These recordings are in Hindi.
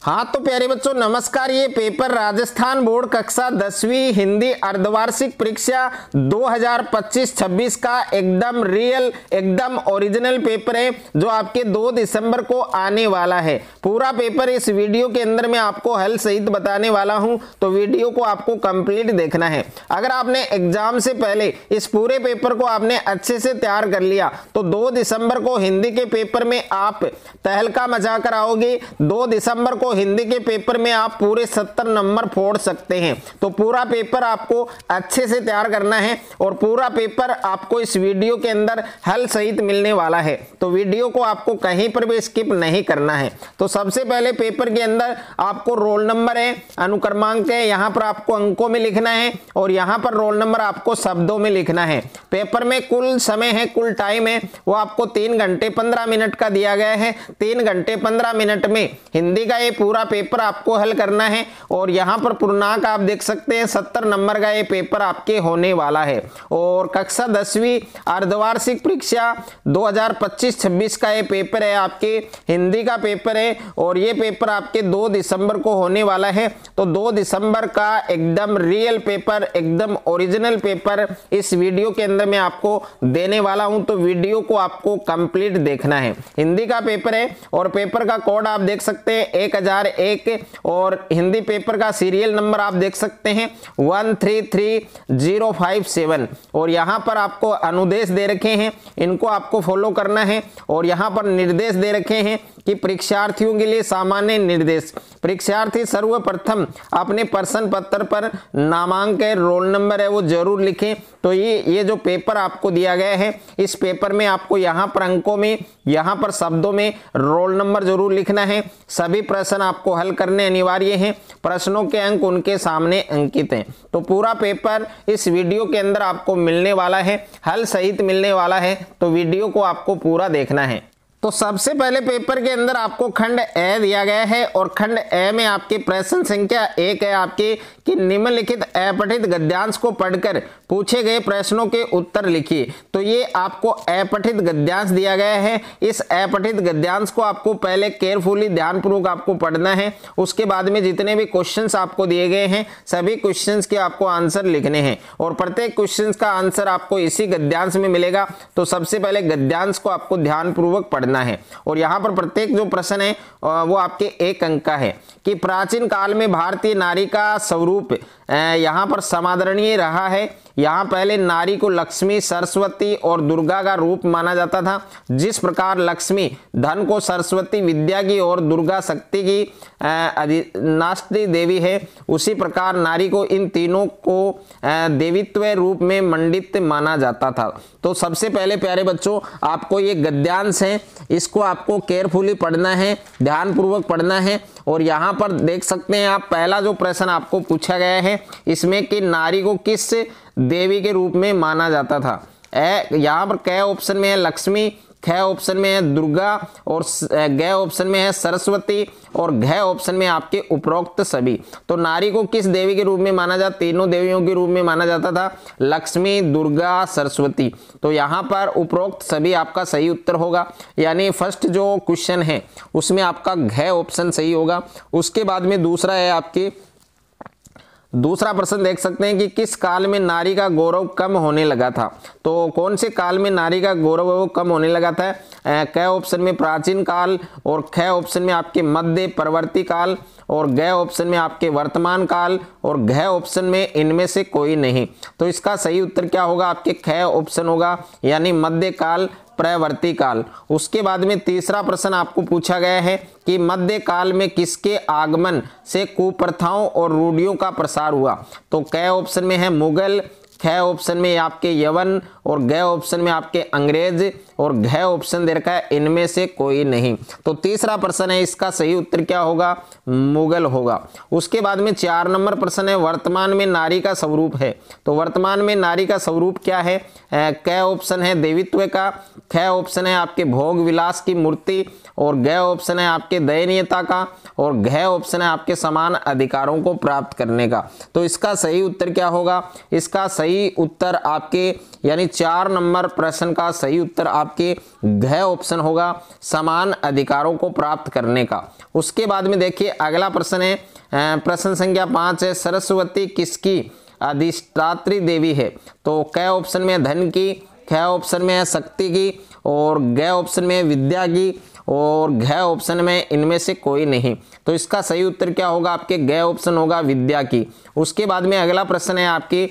हाँ तो प्यारे बच्चों नमस्कार। ये पेपर राजस्थान बोर्ड कक्षा 10वीं हिंदी अर्धवार्षिक परीक्षा 2025-26 का एकदम रियल एकदम ओरिजिनल पेपर है जो आपके 2 दिसंबर को आने वाला है। पूरा पेपर इस वीडियो के अंदर मैं आपको हल सहित बताने वाला हूं, तो वीडियो को आपको कंप्लीट देखना है। अगर आपने एग्जाम से पहले इस पूरे पेपर को आपने अच्छे से तैयार कर लिया तो 2 दिसंबर को हिंदी के पेपर में आप तहलका मचा कर आओगे। 2 दिसंबर को हिंदी के पेपर में आप पूरे 70 नंबर फोड़ सकते हैं। तो पूरा पेपर आपको अच्छे से तैयार करना है और पूरा पेपर आपको इस वीडियो के अंदर हल सहित मिलने वाला है, तो वीडियो को आपको कहीं पर भी स्किप नहीं करना है। तो सबसे पहले पेपर के अंदर आपको रोल नंबर है, अनुक्रमांक है, यहां पर आपको अंकों में लिखना है और यहां पर रोल नंबर आपको शब्दों में लिखना है। पेपर में कुल समय है, कुल टाइम है वो आपको 3 घंटे 15 मिनट का दिया गया है। 3 घंटे 15 मिनट में हिंदी का ये पूरा पेपर आपको हल करना है और यहां पर पूर्णांक आप देख सकते हैं 70 नंबर का ये पेपर आपके होने वाला है। और कक्षा 10वीं अर्धवार्षिक परीक्षा 2025-26 का ये पेपर है, आपके हिंदी का पेपर है और ये पेपर आपके 2 दिसंबर को होने वाला है। तो 2 दिसंबर का एकदम रियल पेपर, एकदम ओरिजिनल पेपर इस वीडियो के अंदर मैं आपको देने वाला हूं, तो वीडियो को आपको कंप्लीट देखना है। हिंदी का पेपर है और पेपर का कोड आप देख सकते हैं 1001 और हिंदी पेपर का सीरियल नंबर आप देख सकते हैं 133057 और यहां पर आपको अनुदेश दे रखे हैं, इनको आपको फॉलो करना है। और यहां पर निर्देश दे रखे हैं कि परीक्षार्थियों के लिए सामान्य निर्देश, परीक्षार्थी सर्वप्रथम अपने प्रश्न पत्र पर नामांक है, रोल नंबर है वो जरूर लिखें। तो ये जो पेपर आपको दिया गया है इस पेपर में आपको यहाँ पर अंकों में, यहाँ पर शब्दों में रोल नंबर जरूर लिखना है। सभी प्रश्न आपको हल करने अनिवार्य हैं, प्रश्नों के अंक उनके सामने अंकित हैं। तो पूरा पेपर इस वीडियो के अंदर आपको मिलने वाला है, हल सहित मिलने वाला है, तो वीडियो को आपको पूरा देखना है। तो सबसे पहले पेपर के अंदर आपको खंड ए दिया गया है और खंड ए में आपके प्रश्न संख्या 1 है आपके कि निम्नलिखित अपठित गद्यांश को पढ़कर पूछे गए प्रश्नों के उत्तर लिखिए। तो ये आपको अपठित गद्यांश दिया गया है। इस अपठित गद्यांश को आपको पहले केयरफुली ध्यानपूर्वक आपको पढ़ना है। उसके बाद में जितने भी क्वेश्चंस आपको दिए गए हैं सभी क्वेश्चंस के आपको आंसर लिखने हैं और प्रत्येक क्वेश्चंस का आंसर आपको इसी गद्यांश में मिलेगा। तो सबसे पहले गद्यांश को आपको ध्यानपूर्वक पढ़ना है और यहां पर प्रत्येक जो प्रश्न है वो आपके 1 अंक का है कि प्राचीन काल में भारतीय नारी का स्वरूप यहां पर समादरणीय रहा है। यहां पहले नारी को लक्ष्मी, सरस्वती और दुर्गा का रूप माना जाता था। जिस प्रकार लक्ष्मी धन को, सरस्वती विद्या की और दुर्गा शक्ति की नास्ती देवी है, उसी प्रकार नारी को इन तीनों को देवीत्व रूप में मंडित माना जाता था। तो सबसे पहले प्यारे बच्चों आपको ये गद्यांश है, इसको आपको केयरफुली पढ़ना है, ध्यानपूर्वक पढ़ना है। और यहाँ पर देख सकते हैं आप पहला जो प्रश्न आपको पूछा गया है इसमें कि नारी को किस देवी के रूप में माना जाता था। यहाँ पर क ऑप्शन में है लक्ष्मी, ख ऑप्शन में है दुर्गा और ग ऑप्शन में है सरस्वती और घ ऑप्शन में आपके उपरोक्त सभी। तो नारी को किस देवी के रूप में माना जाता, तीनों देवियों के रूप में माना जाता था, लक्ष्मी, दुर्गा, सरस्वती। तो यहाँ पर उपरोक्त सभी आपका सही उत्तर होगा, यानी फर्स्ट जो क्वेश्चन है उसमें आपका घ ऑप्शन सही होगा। उसके बाद में दूसरा है आपके दूसरा प्रश्न देख सकते हैं कि किस काल में नारी का गौरव कम होने लगा था। तो कौन से काल में नारी का गौरव कम होने लगा था। क ऑप्शन में प्राचीन काल और ख ऑप्शन में आपके मध्य परवर्ती काल और ग ऑप्शन में आपके वर्तमान काल और घ ऑप्शन में इनमें से कोई नहीं। तो इसका सही उत्तर क्या होगा, आपके ख ऑप्शन होगा, यानी मध्य काल, प्रवर्ती काल। उसके बाद में तीसरा प्रश्न आपको पूछा गया है कि मध्य काल में किसके आगमन से कुप्रथाओं और रूढ़ियों का प्रसार हुआ। तो क ऑप्शन में है मुगल, ख ऑप्शन में आपके यवन और ग ऑप्शन में आपके अंग्रेज और घ ऑप्शन दे रखा है इनमें से कोई नहीं। तो तीसरा प्रश्न है, इसका सही उत्तर क्या होगा, मुगल होगा। उसके बाद में 4 नंबर प्रश्न है वर्तमान में नारी का स्वरूप है। तो वर्तमान में नारी का स्वरूप क्या है। क ऑप्शन है देवीत्व का, ख ऑप्शन है आपके भोग विलास की मूर्ति और ग ऑप्शन है आपके दयनीयता का और घ ऑप्शन है आपके समान अधिकारों को प्राप्त करने का। तो इसका सही उत्तर क्या होगा, इसका सही उत्तर आपके यानी 4 नंबर प्रश्न का सही उत्तर आप आपके घ ऑप्शन होगा, समान अधिकारों को प्राप्त करने का। उसके बाद में देखिए अगला प्रश्न है, प्रश्न संख्या 5 है, सरस्वती किसकी अधिष्ठात्री देवी है? तो क ऑप्शन में धन की, ख ऑप्शन में है शक्ति की, और ग ऑप्शन में विद्या की, और घ ऑप्शन में इनमें से कोई नहीं। तो इसका सही उत्तर क्या होगा? आपके ग ऑप्शन होगा, विद्या की। उसके बाद में अगला प्रश्न है आपकी,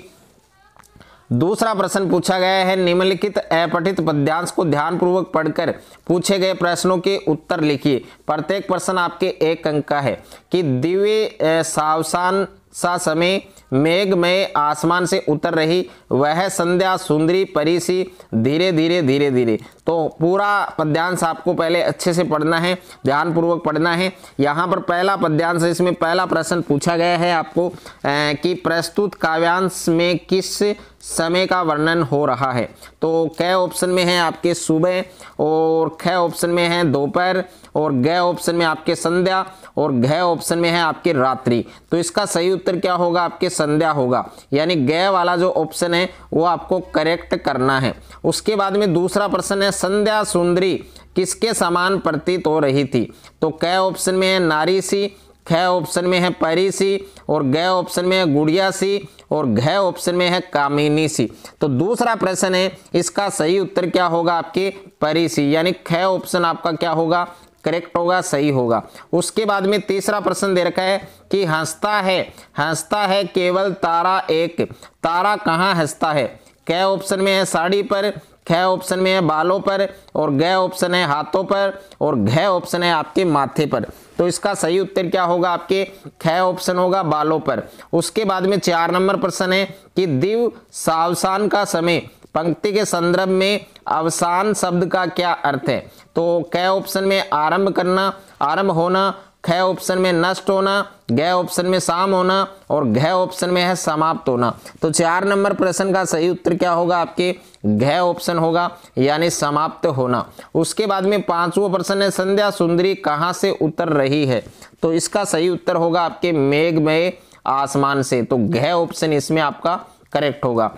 दूसरा प्रश्न पूछा गया है, निम्नलिखित अपठित पद्यांश को ध्यानपूर्वक पढ़कर पूछे गए प्रश्नों के उत्तर लिखिए। प्रत्येक प्रश्न आपके 1 अंक का है कि दिव्य सावसान सा समय मेघमय आसमान से उतर रही, वह संध्या सुंदरी परी सी धीरे धीरे धीरे धीरे। तो पूरा पद्यांश आपको पहले अच्छे से पढ़ना है, ध्यानपूर्वक पढ़ना है। यहाँ पर पहला पद्यांश, इसमें पहला प्रश्न पूछा गया है आपको कि प्रस्तुत काव्यांश में किस समय का वर्णन हो रहा है? तो क ऑप्शन में है आपके सुबह, और ख ऑप्शन में है दोपहर, और ग ऑप्शन में आपके संध्या, और घ ऑप्शन में है आपकी रात्रि। तो इसका सही उत्तर क्या होगा? आपके संध्या होगा, यानी ग वाला जो ऑप्शन है वो आपको करेक्ट करना है। उसके बाद में दूसरा प्रश्न है, संध्या सुंदरी किसके समान प्रतीत हो रही थी? तो क ऑप्शन में है नारी सी, ख ऑप्शन में है परी सी, और ग ऑप्शन में है गुड़िया सी, और घ ऑप्शन में है कामिनी सी। तो दूसरा प्रश्न है, इसका सही उत्तर क्या होगा? आपके परी सी, यानी ख ऑप्शन आपका क्या होगा? करेक्ट होगा, सही होगा। उसके बाद में तीसरा प्रश्न दे रखा है कि हंसता है केवल तारा एक, तारा कहाँ हंसता है? क ऑप्शन में है साड़ी पर, ख ऑप्शन में है बालों पर, और ग ऑप्शन है हाथों पर, और घ ऑप्शन है आपके माथे पर। तो इसका सही उत्तर क्या होगा? आपके ख ऑप्शन होगा, बालों पर। उसके बाद में 4 नंबर प्रश्न है कि दिव सावसान का समय पंक्ति के संदर्भ में अवसान शब्द का क्या अर्थ है? तो क ऑप्शन में आरंभ करना, आरंभ होना, ख ऑप्शन में नष्ट होना, ग ऑप्शन में शाम होना, और घ ऑप्शन में है समाप्त होना। तो 4 नंबर प्रश्न का सही उत्तर क्या होगा? आपके घ ऑप्शन होगा, यानी समाप्त होना। उसके बाद में 5वां प्रश्न है, संध्या सुंदरी कहाँ से उतर रही है? तो इसका सही उत्तर होगा आपके मेघमय आसमान से। तो घ ऑप्शन इसमें आपका करेक्ट होगा।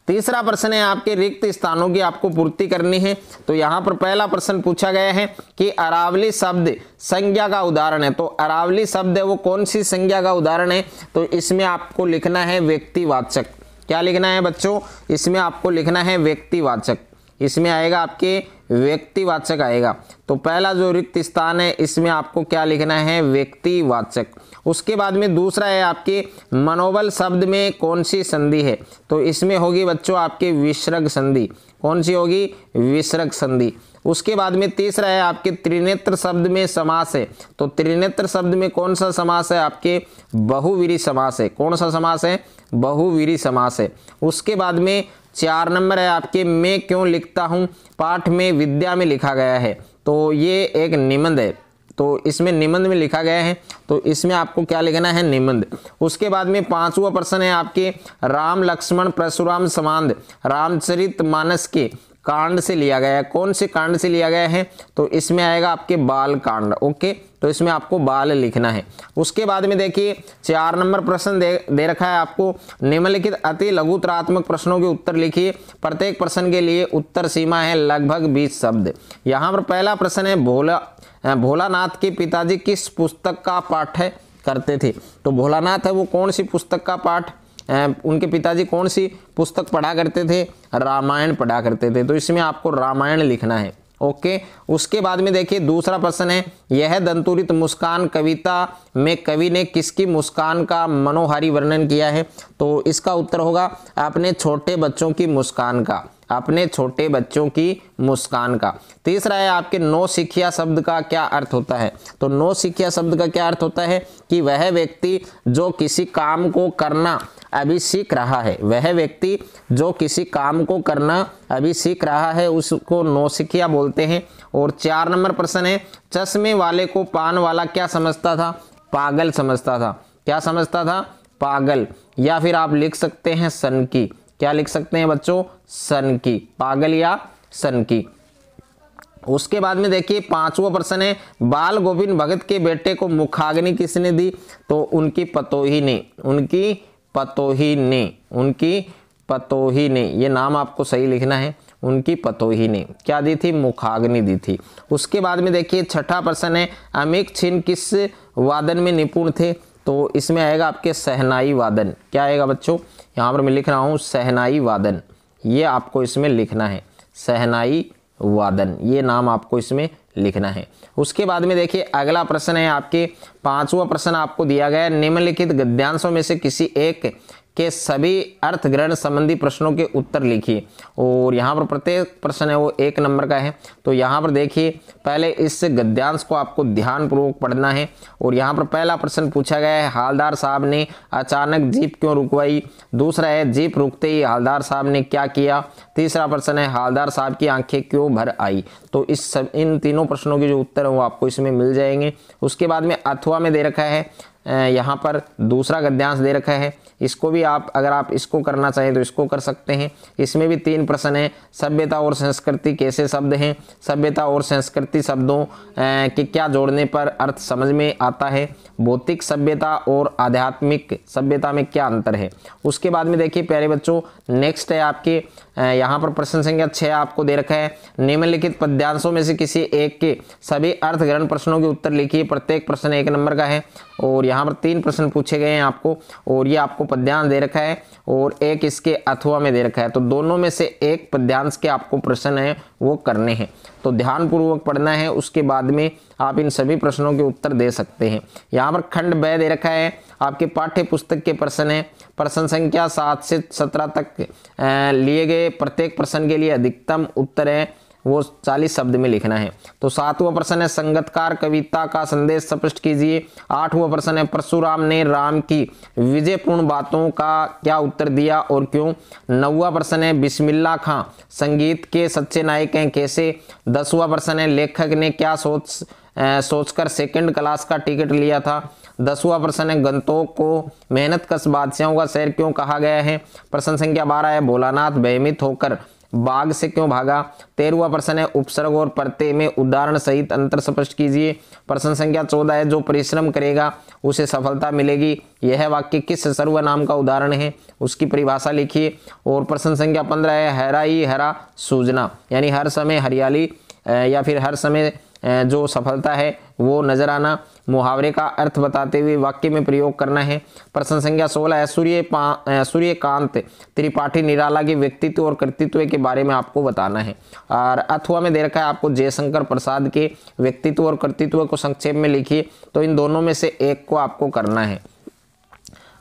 तीसरा प्रश्न है आपके रिक्त स्थानों की आपको पूर्ति करनी है। तो यहाँ पर पहला प्रश्न पूछा गया है कि अरावली शब्द संज्ञा का उदाहरण है। तो अरावली शब्द है वो कौन सी संज्ञा का उदाहरण है? तो इसमें आपको लिखना है व्यक्तिवाचक। क्या लिखना है बच्चों? इसमें आपको लिखना है व्यक्तिवाचक। इसमें आएगा आपके व्यक्तिवाचक आएगा। तो पहला जो रिक्त स्थान है इसमें आपको क्या लिखना है? व्यक्तिवाचक। उसके बाद में दूसरा है आपके मनोबल शब्द में कौन सी संधि है? तो इसमें होगी बच्चों आपके विसर्ग संधि। कौन सी होगी? विसर्ग संधि। उसके बाद में तीसरा है आपके त्रिनेत्र शब्द में समास है। तो त्रिनेत्र शब्द में कौन सा समास है? आपके बहुवीरी समास है। कौन सा समास है? बहुवीरी समास है। उसके बाद में 4 नंबर है आपके मैं क्यों लिखता हूँ, पाठ में विद्या में लिखा गया है। तो ये एक निबंध है, तो इसमें निबंध में लिखा गया है, तो इसमें आपको क्या लिखना है? निबंध। उसके बाद में 5वां प्रश्न है आपके राम लक्ष्मण परशुराम संवाद रामचरितमानस के कांड से लिया गया है। कौन से कांड से लिया गया है? तो इसमें आएगा आपके बाल कांड। ओके, तो इसमें आपको बाल लिखना है। उसके बाद में देखिए 4 नंबर प्रश्न दे रखा है आपको, निम्नलिखित अति लघुतरात्मक प्रश्नों के उत्तर लिखिए। प्रत्येक प्रश्न के लिए उत्तर सीमा है लगभग 20 शब्द। यहाँ पर पहला प्रश्न है भोलानाथ के पिताजी किस पुस्तक का पाठ करते थे? तो भोलानाथ है वो कौन सी पुस्तक का पाठ, उनके पिताजी कौन सी पुस्तक पढ़ा करते थे? रामायण पढ़ा करते थे। तो इसमें आपको रामायण लिखना है। ओके, उसके बाद में देखिए दूसरा प्रश्न है, यह दंतुरित मुस्कान कविता में कवि ने किसकी मुस्कान का मनोहारी वर्णन किया है? तो इसका उत्तर होगा अपने छोटे बच्चों की मुस्कान का, अपने छोटे बच्चों की मुस्कान का। तीसरा है आपके नौसिखिया शब्द का क्या अर्थ होता है? तो नौसिखिया शब्द का क्या अर्थ होता है कि वह व्यक्ति जो किसी काम को करना अभी सीख रहा है, वह व्यक्ति जो किसी काम को करना अभी सीख रहा है उसको नौसिखिया बोलते हैं। और 4 नंबर प्रश्न है, चश्मे वाले को पान वाला क्या समझता था? पागल समझता था। क्या समझता था? पागल। या फिर आप लिख सकते हैं सनकी। क्या लिख सकते हैं बच्चों? सनकी, पागल या सनकी। उसके बाद में देखिए 5वां प्रश्न है, बाल गोविंद भगत के बेटे को मुखाग्नि किसने दी? तो उनकी पतोही ने, उनकी पतोही ने, उनकी पतोही ने, ये नाम आपको सही लिखना है। उनकी पतोही ने क्या दी थी? मुखाग्नि दी थी। उसके बाद में देखिए छठा प्रश्न है, अमिक छिन किस वादन में निपुण थे? तो इसमें आएगा आपके शहनाई वादन। क्या आएगा बच्चों? यहाँ पर मैं लिख रहा हूँ शहनाई वादन, ये आपको इसमें लिखना है, शहनाई वादन, ये नाम आपको इसमें लिखना है। उसके बाद में देखिए अगला प्रश्न है आपके 5वां प्रश्न आपको दिया गया है, निम्नलिखित गद्यांशों में से किसी एक के सभी अर्थ ग्रहण संबंधी प्रश्नों के उत्तर लिखिए। और यहाँ पर प्रत्येक प्रश्न है वो 1 नंबर का है। तो यहाँ पर देखिए पहले इस गद्यांश को आपको ध्यानपूर्वक पढ़ना है। और यहाँ पर पहला प्रश्न पूछा गया है, हवलदार साहब ने अचानक जीप क्यों रुकवाई? दूसरा है, जीप रुकते ही हवलदार साहब ने क्या किया? तीसरा प्रश्न है, हवलदार साहब की आंखें क्यों भर आई? तो इन तीनों प्रश्नों के जो उत्तर है वो आपको इसमें मिल जाएंगे। उसके बाद में अथवा में दे रखा है, यहाँ पर दूसरा गद्यांश दे रखा है, इसको भी आप अगर आप इसको करना चाहें तो इसको कर सकते हैं। इसमें भी 3 प्रश्न हैं, सभ्यता और संस्कृति कैसे शब्द हैं? सभ्यता और संस्कृति शब्दों के क्या जोड़ने पर अर्थ समझ में आता है? भौतिक सभ्यता और आध्यात्मिक सभ्यता में क्या अंतर है? उसके बाद में देखिए प्यारे बच्चों नेक्स्ट है आपके यहाँ पर प्रश्न संख्या 6 आपको दे रखा है, निम्नलिखित पद्यांशों में से किसी एक के सभी अर्थ ग्रहण प्रश्नों के उत्तर लिखिए। प्रत्येक प्रश्न 1 नंबर का है। और यहाँ पर 3 प्रश्न पूछे गए हैं आपको, और ये आपको पद्यांश दे रखा है और एक इसके अथवा में दे रखा है। तो दोनों में से एक पद्यांश के आपको प्रश्न है वो करने हैं, तो ध्यानपूर्वक पढ़ना है। उसके बाद में आप इन सभी प्रश्नों के उत्तर दे सकते हैं। यहाँ पर खंड ब दे रखा है, आपके पाठ्य पुस्तक के प्रश्न है। प्रश्न संख्या 7 से 17 तक लिए गए प्रत्येक प्रश्न के लिए अधिकतम उत्तर है वो 40 शब्द में लिखना है। तो 7वां प्रश्न है, संगतकार कविता का संदेश स्पष्ट कीजिए। 8वां प्रश्न है, परशुराम ने राम की विजयपूर्ण बातों का क्या उत्तर दिया और क्यों? 9वां प्रश्न है, बिस्मिल्लाह खां संगीत के सच्चे नायक हैं कैसे? 10वां प्रश्न है, लेखक ने क्या सोचकर 2nd क्लास का टिकट लिया था? 10वां प्रश्न है, गंतोक को मेहनत कश बादशाहों का शहर क्यों कहा गया है? प्रश्न संख्या 12 है, भोलानाथ भयभीत होकर बाग से क्यों भागा? 13वां प्रश्न है, उपसर्ग और प्रत्यय में उदाहरण सहित अंतर स्पष्ट कीजिए। प्रश्न संख्या 14 है, जो परिश्रम करेगा उसे सफलता मिलेगी, यह वाक्य किस सर्वनाम का उदाहरण है? उसकी परिभाषा लिखिए। और प्रश्न संख्या 15 है, हरा ही हरा सूझना, यानी हर समय हरियाली या फिर हर समय जो सफलता है वो नजर आना। मुहावरे का अर्थ बताते हुए वाक्य में प्रयोग करना है। प्रश्न संख्या 16 है, सूर्यकांत त्रिपाठी निराला के व्यक्तित्व और कृतित्व के बारे में आपको बताना है। और अथवा में दे रखा है आपको जयशंकर प्रसाद के व्यक्तित्व और कृतित्व को संक्षेप में लिखिए। तो इन दोनों में से एक को आपको करना है।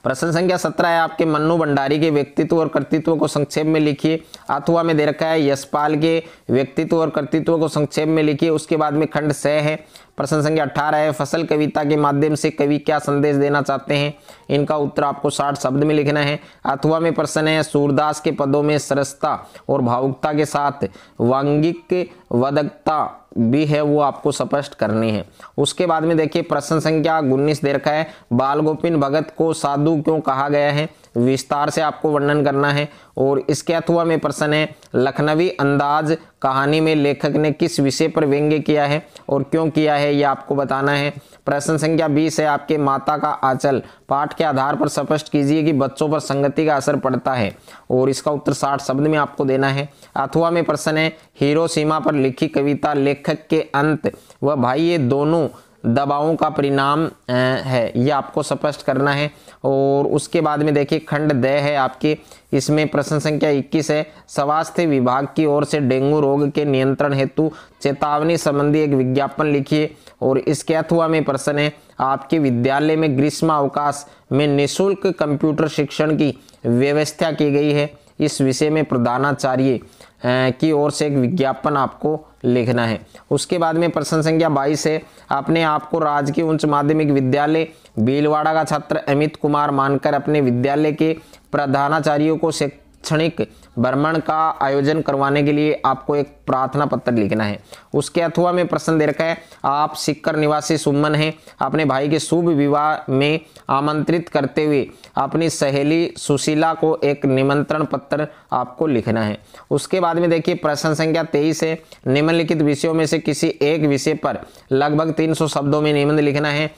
प्रश्न संख्या 17 है, आपके मन्नू भंडारी के व्यक्तित्व और कर्तृत्व को संक्षेप में लिखिए। अथवा में दे रखा है, यशपाल के व्यक्तित्व और कर्तृत्व को संक्षेप में लिखिए। उसके बाद में खंड 6 है। प्रश्न संख्या 18 है, फसल कविता के माध्यम से कवि क्या संदेश देना चाहते हैं? इनका उत्तर आपको 60 शब्द में लिखना है। अथवा में प्रश्न है, सूरदास के पदों में सरसता और भावुकता के साथ वांगिक वदकता भी है वो आपको स्पष्ट करनी है। उसके बाद में देखिए प्रश्न संख्या 19 दे रखा है, बाल गोविंद भगत को साधु क्यों कहा गया है? विस्तार से आपको वर्णन करना है। और इसके अथवा में प्रश्न है, लखनवी अंदाज कहानी में लेखक ने किस विषय पर व्यंग्य किया है और क्यों किया है, यह आपको बताना है। प्रश्न संख्या 20 है, आपके माता का आंचल पाठ के आधार पर स्पष्ट कीजिए कि बच्चों पर संगति का असर पड़ता है, और इसका उत्तर 60 शब्द में आपको देना है। अथवा में प्रश्न है, हिरोशिमा पर लिखी कविता लेखक के अंत व भाई ये दोनों दबावों का परिणाम है, यह आपको स्पष्ट करना है। और उसके बाद में देखिए खंड द है आपके, इसमें प्रश्न संख्या 21 है, स्वास्थ्य विभाग की ओर से डेंगू रोग के नियंत्रण हेतु चेतावनी संबंधी एक विज्ञापन लिखिए। और इसके अथवा में प्रश्न है, आपके विद्यालय में ग्रीष्म अवकाश में निःशुल्क कंप्यूटर शिक्षण की व्यवस्था की गई है, इस विषय में प्रधानाचार्य की ओर से एक विज्ञापन आपको लिखना है। उसके बाद में प्रश्न संख्या 22 है, अपने आप को राजकीय उच्च माध्यमिक विद्यालय भीलवाड़ा का छात्र अमित कुमार मानकर अपने विद्यालय के प्रधानाचार्यों को शैक्षणिक भ्रमण का आयोजन करवाने के लिए आपको एक प्रार्थना पत्र लिखना है। उसके अथवा में प्रश्न दे रखा है, आप सिक्कर निवासी सुमन हैं, अपने भाई के शुभ विवाह में आमंत्रित करते हुए अपनी सहेली सुशीला को एक निमंत्रण पत्र आपको लिखना है। उसके बाद में देखिए प्रश्न संख्या 23 है, निम्नलिखित विषयों में से किसी एक विषय पर लगभग 300 शब्दों में निबंध लिखना है,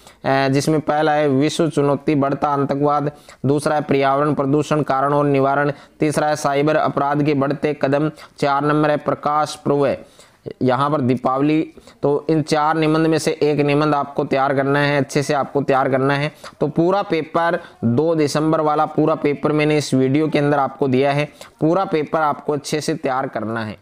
जिसमें पहला है विश्व चुनौती बढ़ता आतंकवाद, दूसरा है पर्यावरण प्रदूषण कारण और निवारण, तीसरा तीसरा है साइबर अपराध के बढ़ते कदम, 4 नंबर है प्रकाश पर्व, यहाँ पर दीपावली। तो इन 4 निबंध में से एक निबंध आपको तैयार करना है, अच्छे से आपको तैयार करना है। तो पूरा पेपर 2 दिसंबर वाला पूरा पेपर मैंने इस वीडियो के अंदर आपको दिया है, पूरा पेपर आपको अच्छे से तैयार करना है।